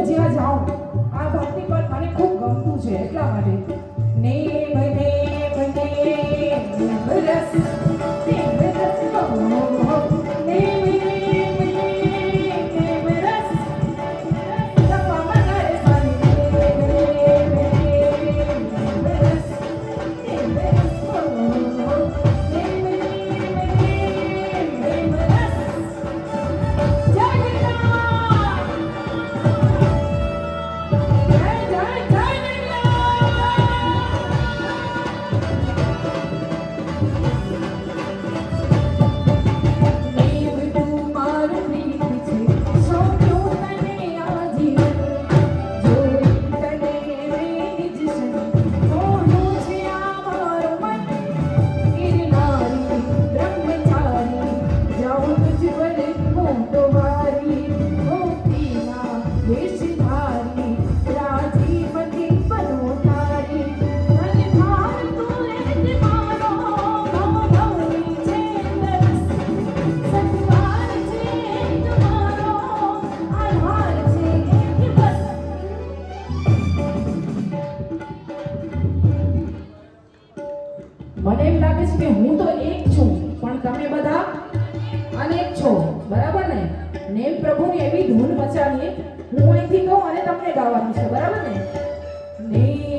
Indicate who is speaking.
Speaker 1: હું જ્યાં જાઉં આ ભક્તિ પદ મને ખૂબ ગમતું છે એટલા માટે નેમ નેમ નેમ રસ નેમ રસ નેમ નેમ રસ સપા મગર સાની નેમ રસ નેમ રસ મને એમ લાગે છે કે હું તો એક છું પણ તમે બધા અનેક છો બરાબર ને નેમ પ્રભુની એવી ધૂન મચાવીએ હું અહીંથી કહું અને તમને ગાવાનું છે બરાબર ને નેમ